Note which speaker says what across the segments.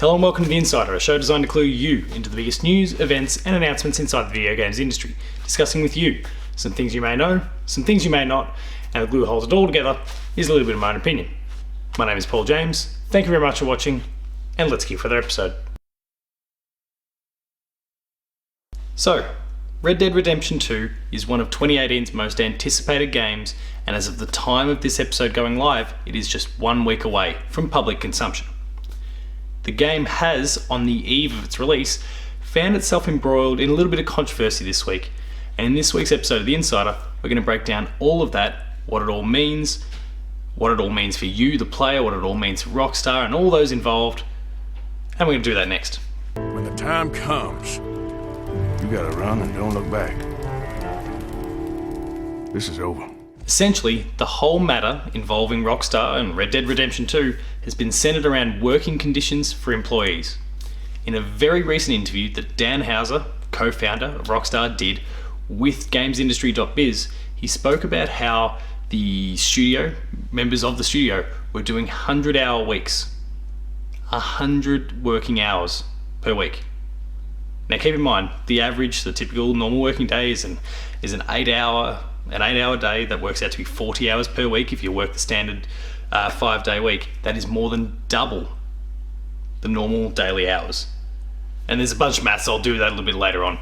Speaker 1: Hello and welcome to The Insider, a show designed to clue you into the biggest news, events and announcements inside the video games industry, discussing with you some things you may know, some things you may not, and the glue that holds it all together is a little bit of my own opinion. My name is Paul James, thank you very much for watching, and let's get for the episode. So, Red Dead Redemption 2 is one of 2018's most anticipated games, and as of the time of this episode going live, it is just 1 week away from public consumption. The game has, on the eve of its release, found itself embroiled in a little bit of controversy this week, and in this week's episode of The Insider, we're going to break down all of that, what it all means for you, the player, what it all means for Rockstar, and all those involved, and we're going to do that next.
Speaker 2: When the time comes, you gotta run and don't look back. This is over.
Speaker 1: Essentially, the whole matter involving Rockstar and Red Dead Redemption 2 has been centered around working conditions for employees. In a very recent interview that Dan Houser, co-founder of Rockstar, did with GamesIndustry.biz, he spoke about how the studio, members of the studio, were doing 100-hour weeks. 100 working hours per week. Now keep in mind, the average, the typical normal working day is an 8-hour day that works out to be 40 hours per week if you work the standard 5-day week. That is more than double the normal daily hours. And there's a bunch of maths, I'll do that a little bit later on.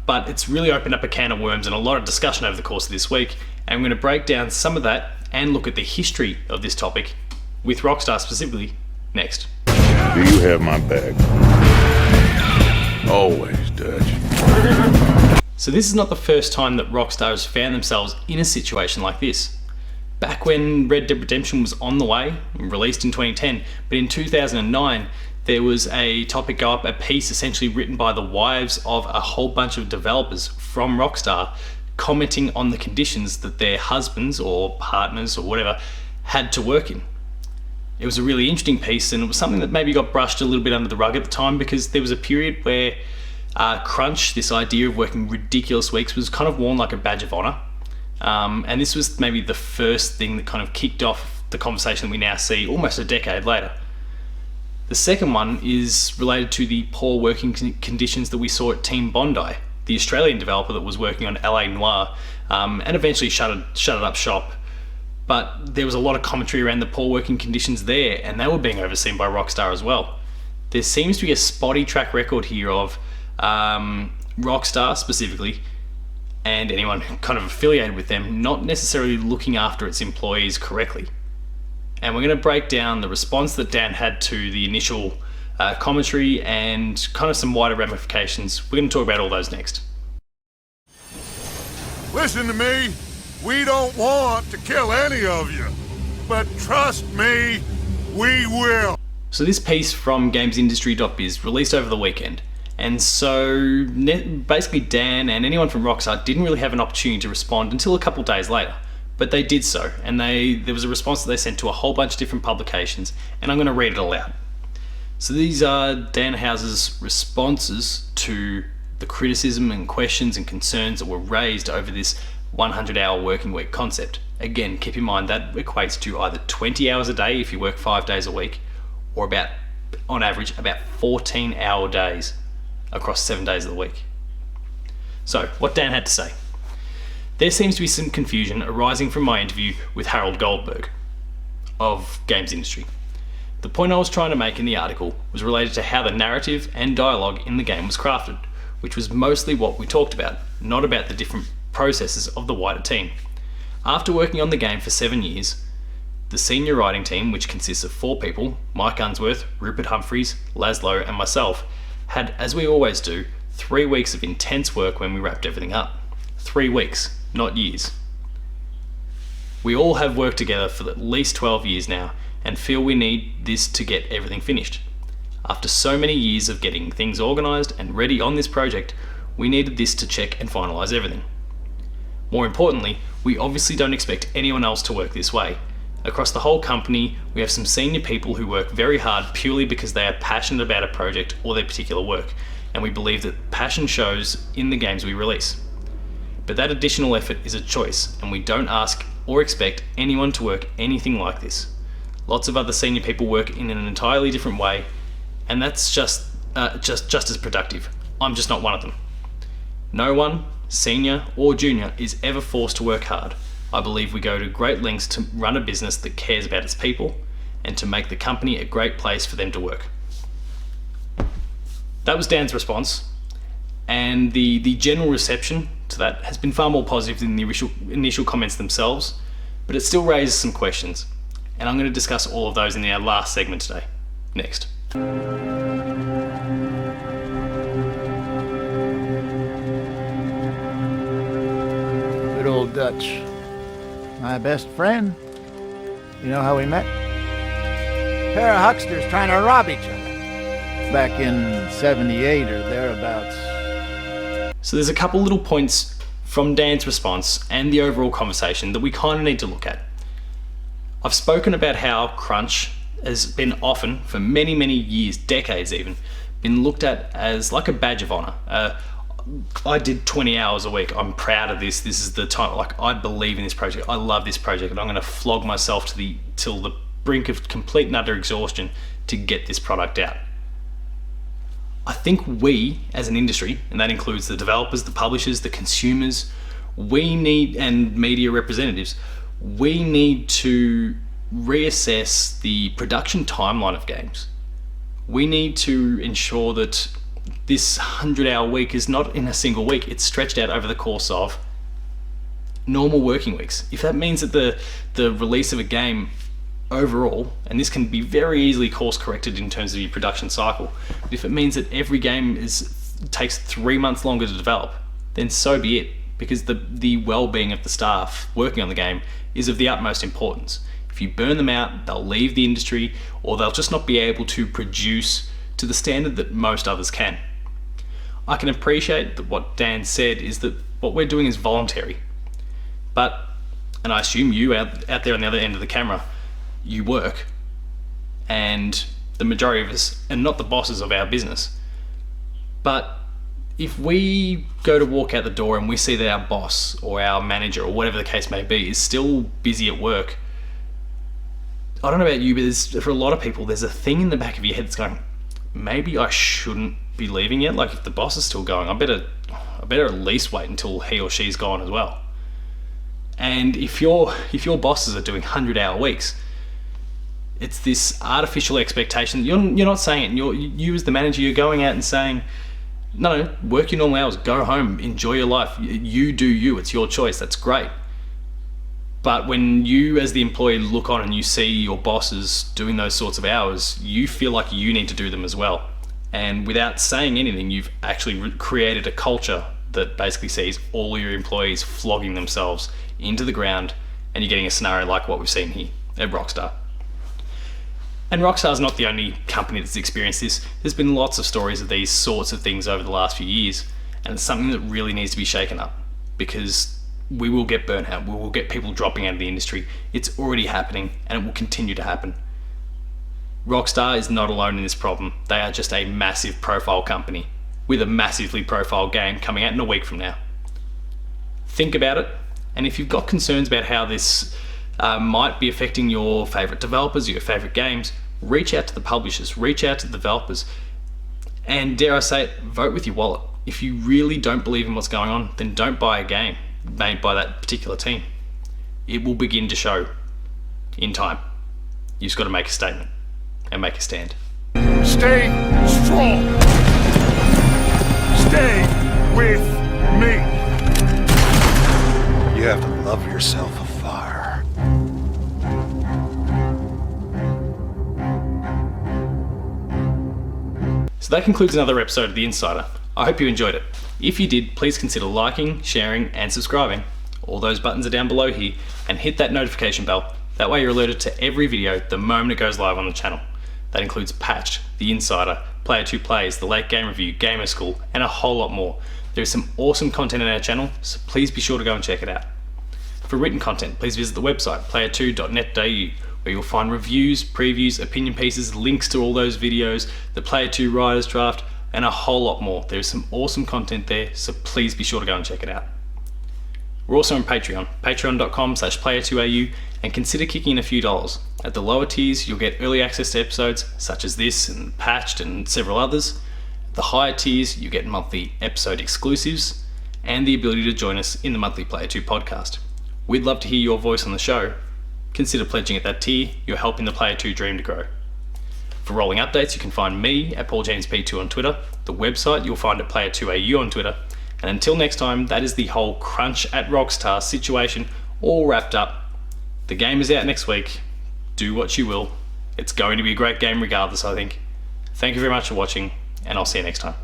Speaker 1: But it's really opened up a can of worms and a lot of discussion over the course of this week. And I'm going to break down some of that and look at the history of this topic with Rockstar specifically next.
Speaker 2: Do you have my bag? Always, Dutch.
Speaker 1: So this is not the first time that Rockstar has found themselves in a situation like this. Back when Red Dead Redemption was on the way, released in 2010, but in 2009 there was a topic go up, a piece essentially written by the wives of a whole bunch of developers from Rockstar, commenting on the conditions that their husbands or partners or whatever had to work in. It was a really interesting piece, and it was something that maybe got brushed a little bit under the rug at the time because there was a period where crunch, this idea of working ridiculous weeks, was kind of worn like a badge of honor. And this was maybe the first thing that kind of kicked off the conversation that we now see almost a decade later. The second one is related to the poor working conditions that we saw at Team Bondi, the Australian developer that was working on LA Noire, and eventually shut it up shop. But there was a lot of commentary around the poor working conditions there, and they were being overseen by Rockstar as well. There seems to be a spotty track record here of Rockstar specifically, and anyone kind of affiliated with them, not necessarily looking after its employees correctly. And we're going to break down the response that Dan had to the initial commentary and kind of some wider ramifications. We're going to talk about all those next.
Speaker 2: Listen to me. We don't want to kill any of you. But trust me, we will.
Speaker 1: So this piece from GamesIndustry.biz released over the weekend. And so basically Dan and anyone from Rockstar didn't really have an opportunity to respond until a couple days later. But they did so, and there was a response that they sent to a whole bunch of different publications, and I'm going to read it all out. So these are Dan Houser's responses to the criticism and questions and concerns that were raised over this 100-hour working week concept. Again, keep in mind that equates to either 20 hours a day if you work 5 days a week, or on average, about 14-hour days across 7 days of the week. So, what Dan had to say. There seems to be some confusion arising from my interview with Harold Goldberg of Games Industry. The point I was trying to make in the article was related to how the narrative and dialogue in the game was crafted, which was mostly what we talked about, not about the different processes of the wider team. After working on the game for 7 years, the senior writing team, which consists of 4 people, Mike Unsworth, Rupert Humphreys, Laszlo and myself, had, as we always do, 3 weeks of intense work when we wrapped everything up. 3 weeks, not years. We all have worked together for at least 12 years now and feel we need this to get everything finished. After so many years of getting things organised and ready on this project, we needed this to check and finalise everything. More importantly, we obviously don't expect anyone else to work this way. Across the whole company, we have some senior people who work very hard purely because they are passionate about a project or their particular work, and we believe that passion shows in the games we release. But that additional effort is a choice, and we don't ask or expect anyone to work anything like this. Lots of other senior people work in an entirely different way, and that's just as productive. I'm just not one of them. No one, senior or junior, is ever forced to work hard. I believe we go to great lengths to run a business that cares about its people and to make the company a great place for them to work. That was Dan's response, and the general reception to that has been far more positive than the initial comments themselves, but it still raises some questions, and I'm going to discuss all of those in our last segment today. Next.
Speaker 3: Good old Dutch. My best friend. You know how we met? Pair of hucksters trying to rob each other. Back in 78 or thereabouts.
Speaker 1: So there's a couple little points from Dan's response and the overall conversation that we kind of need to look at. I've spoken about how crunch has been often, for many, many years, decades even, been looked at as like a badge of honor. I did 20 hours a week. I'm proud of this. This is the time, like, I believe in this project. I love this project, and I'm going to flog myself till the brink of complete and utter exhaustion to get this product out. I think we, as an industry, and that includes the developers, the publishers, the consumers, and media representatives, we need to reassess the production timeline of games. We need to ensure that this 100-hour week is not in a single week. It's stretched out over the course of normal working weeks. If that means that the release of a game overall, and this can be very easily course corrected in terms of your production cycle, but if it means that every game takes 3 months longer to develop, then so be it, because the well-being of the staff working on the game is of the utmost importance. If you burn them out, they'll leave the industry, or they'll just not be able to produce to the standard that most others can. I can appreciate that what Dan said is that what we're doing is voluntary, but, and I assume you out there on the other end of the camera, you work, and the majority of us are not the bosses of our business. But if we go to walk out the door and we see that our boss or our manager or whatever the case may be is still busy at work, I don't know about you, but for a lot of people, there's a thing in the back of your head that's going, maybe I shouldn't be leaving yet. Like, if the boss is still going, I better at least wait until he or she's gone as well. And if your bosses are doing 100-hour weeks, it's this artificial expectation. You're not saying it. You as the manager, you're going out and saying, no, work your normal hours, go home, enjoy your life. You do you. It's your choice. That's great. But when you as the employee look on and you see your bosses doing those sorts of hours, you feel like you need to do them as well. And without saying anything, you've actually created a culture that basically sees all your employees flogging themselves into the ground, and you're getting a scenario like what we've seen here at Rockstar. And Rockstar's not the only company that's experienced this. There's been lots of stories of these sorts of things over the last few years, and it's something that really needs to be shaken up, because we will get burnt out, we will get people dropping out of the industry. It's already happening, and it will continue to happen. Rockstar is not alone in this problem. They are just a massive profile company with a massively profile game coming out in a week from now. Think about it, and if you've got concerns about how this might be affecting your favourite developers, your favourite games, reach out to the publishers, reach out to the developers, and dare I say it, vote with your wallet. If you really don't believe in what's going on, then don't buy a game made by that particular team. It will begin to show in time. You've just got to make a statement and make a stand.
Speaker 2: Stay strong. Stay with me.
Speaker 4: You have to love yourself a fire.
Speaker 1: So that concludes another episode of The Insider. I hope you enjoyed it. If you did, please consider liking, sharing, and subscribing. All those buttons are down below here, and hit that notification bell. That way you're alerted to every video the moment it goes live on the channel. That includes Patched, The Insider, Player 2 Plays, The Late Game Review, Gamer School, and a whole lot more. There is some awesome content on our channel, so please be sure to go and check it out. For written content, please visit the website, player2.net.au, where you'll find reviews, previews, opinion pieces, links to all those videos, the Player 2 Writer's Draft, and a whole lot more. There is some awesome content there, so please be sure to go and check it out. We're also on Patreon, patreon.com/player2au, and consider kicking in a few dollars. At the lower tiers, you'll get early access to episodes such as this and Patched and several others. At the higher tiers, you get monthly episode exclusives and the ability to join us in the monthly Player 2 podcast. We'd love to hear your voice on the show. Consider pledging at that tier. You're helping the Player 2 dream to grow. For rolling updates, you can find me at PaulJamesP2 on Twitter, the website you'll find at Player2AU on Twitter, and until next time, that is the whole crunch at Rockstar situation all wrapped up. The game is out next week. Do what you will. It's going to be a great game regardless, I think. Thank you very much for watching, and I'll see you next time.